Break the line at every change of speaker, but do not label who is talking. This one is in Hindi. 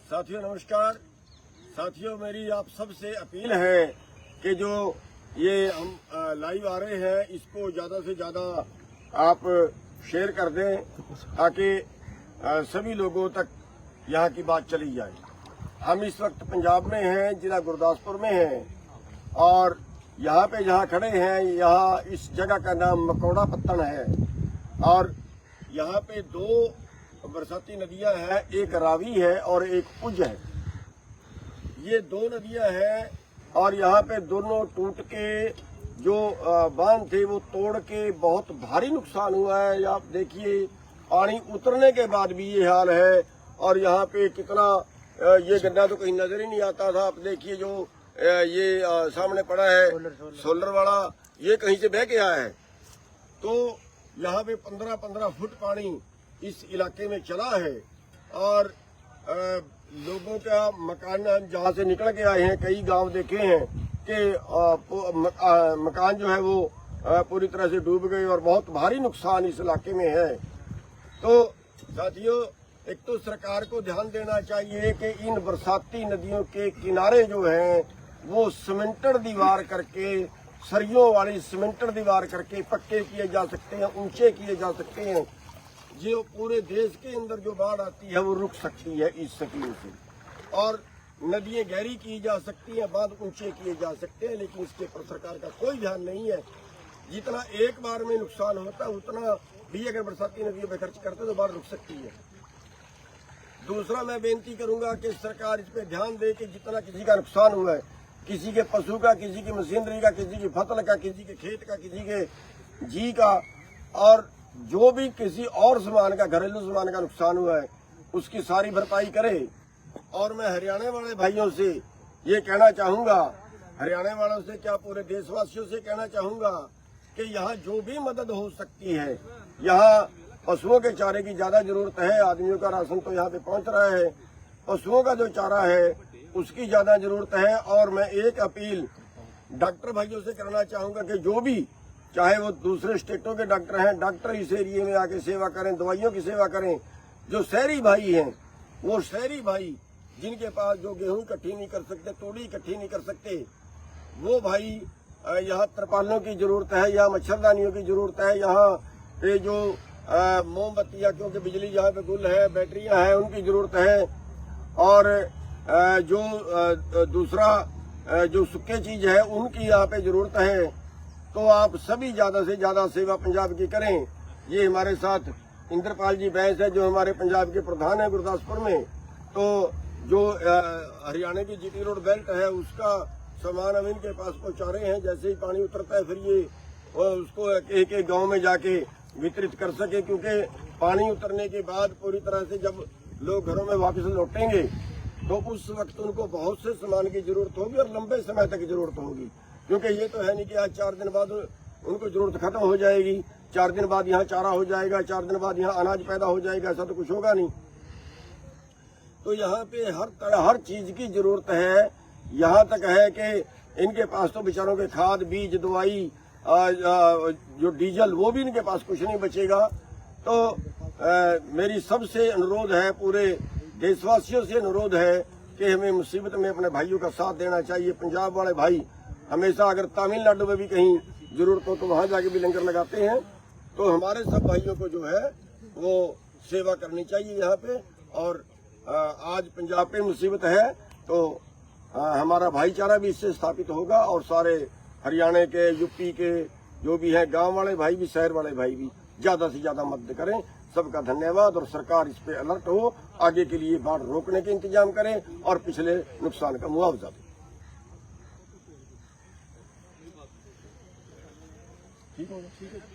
साथियों नमस्कार। साथियों मेरी आप सबसे अपील है कि जो ये हम लाइव आ रहे हैं इसको ज़्यादा से ज़्यादा आप शेयर कर दें ताकि सभी लोगों तक यहाँ की बात चली जाए। हम इस वक्त पंजाब में हैं, जिला गुरदासपुर में हैं और यहाँ पे जहाँ खड़े हैं यहाँ इस जगह का नाम मकौड़ा पत्तन है और यहाँ पे दो बरसाती नदियां हैं, एक रावी है और एक उज है। ये दो नदियां हैं और यहाँ पे दोनों टूट के जो बांध थे वो तोड़ के बहुत भारी नुकसान हुआ है। आप देखिए पानी उतरने के बाद भी ये हाल है और यहाँ पे कितना ये गड्ढा तो कहीं नजर ही नहीं आता था। आप देखिए जो ये सामने पड़ा है सोलर वाला, ये कहीं से बह के आया है। तो यहाँ पे 15-15 फुट पानी इस इलाके में चला है और लोगों का मकान जहाँ से निकल के आए हैं, कई गांव देखे हैं कि मकान जो है वो पूरी तरह से डूब गए और बहुत भारी नुकसान इस इलाके में है। तो साथियों एक तो सरकार को ध्यान देना चाहिए कि इन बरसाती नदियों के किनारे जो हैं वो सीमेंटेड दीवार करके, सरियों वाली सीमेंटेड दीवार करके पक्के किए जा सकते हैं, ऊंचे किए जा सकते हैं। जो पूरे देश के अंदर जो बाढ़ आती है वो रुक सकती है इस सकियों से और नदियां गहरी की जा सकती हैं, बांध ऊंचे किए जा सकते हैं, लेकिन इसके पर सरकार का कोई ध्यान नहीं है। जितना एक बार में नुकसान होता है उतना भी अगर बरसाती नदियों पर खर्च करते तो बाढ़ रुक सकती है। दूसरा मैं बेनती करूंगा कि सरकार इस पे ध्यान दे कि जितना किसी का नुकसान हुआ है, किसी के पशु का, किसी की मशीनरी का, किसी की फसल का, किसी के खेत का, किसी के जी का और जो भी किसी और सामान का, घरेलू सामान का नुकसान हुआ है उसकी सारी भरपाई करे। और मैं हरियाणा वाले भाइयों से ये कहना चाहूंगा, हरियाणा वालों से क्या पूरे देशवासियों से कहना चाहूंगा कि यहाँ जो भी मदद हो सकती है, यहाँ पशुओं के चारे की ज्यादा जरूरत है। आदमियों का राशन तो यहाँ पे पहुंच रहा है, पशुओं का जो चारा है उसकी ज्यादा जरूरत है। और मैं एक अपील डॉक्टर भाइयों से करना चाहूंगा कि जो भी, चाहे वो दूसरे स्टेटों के डॉक्टर हैं, डॉक्टर इस एरिए में आके सेवा करें, दवाइयों की सेवा करें। जो शहरी भाई हैं, वो शहरी भाई जिनके पास जो गेहूं इकट्ठी नहीं कर सकते, तोड़ी इकट्ठी नहीं कर सकते, वो भाई यहाँ तरपालों की जरूरत है, यहाँ मच्छरदानियों की जरूरत है, यहाँ पे जो मोमबत्तियाँ, क्योंकि बिजली जहाँ पे गुल है, बैटरियाँ हैं, उनकी जरूरत है। और जो दूसरा जो सूखे चीज है उनकी यहाँ पे जरूरत है। तो आप सभी ज्यादा से ज्यादा सेवा पंजाब की करें। ये हमारे साथ इंद्रपाल जी बैंस है जो हमारे पंजाब के प्रधान है गुरदासपुर में। तो जो हरियाणा की जीटी रोड बेल्ट है उसका सामान हम इनके पास पहुंचा रहे हैं। जैसे ही पानी उतरता है फिर ये उसको एक एक गांव में जाके वितरित कर सके, क्योंकि पानी उतरने के बाद पूरी तरह से जब लोग घरों में वापस लौटेंगे तो उस वक्त उनको बहुत से सामान की जरूरत होगी और लंबे समय तक जरूरत होगी। क्योंकि ये तो है नहीं कि आज 4 दिन बाद उनको जरूरत खत्म हो जाएगी, 4 दिन बाद यहाँ चारा हो जाएगा, 4 दिन बाद यहाँ अनाज पैदा हो जाएगा, ऐसा तो कुछ होगा नहीं। तो यहाँ पे हर चीज की जरूरत है। यहाँ तक है कि इनके पास तो बेचारों के खाद, बीज, दवाई, जो डीजल, वो भी इनके पास कुछ नहीं बचेगा। तो मेरी सबसे अनुरोध है, पूरे देशवासियों से अनुरोध है कि हमें मुसीबत में अपने भाइयों का साथ देना चाहिए। पंजाब वाले भाई हमेशा, अगर तमिलनाडु में भी कहीं जरूरत हो तो वहां जाके भी लंगर लगाते हैं। तो हमारे सब भाइयों को जो है वो सेवा करनी चाहिए यहाँ पे। और आज पंजाब पे मुसीबत है तो हमारा भाईचारा भी इससे स्थापित होगा और सारे हरियाणा के, यूपी के जो भी है, गांव वाले भाई भी, शहर वाले भाई भी ज्यादा से ज्यादा मदद करें। सबका धन्यवाद। और सरकार इस पे अलर्ट हो, आगे के लिए बाढ़ रोकने के इंतजाम करें और पिछले नुकसान का मुआवजा दें। ठीक होगा, ठीक है।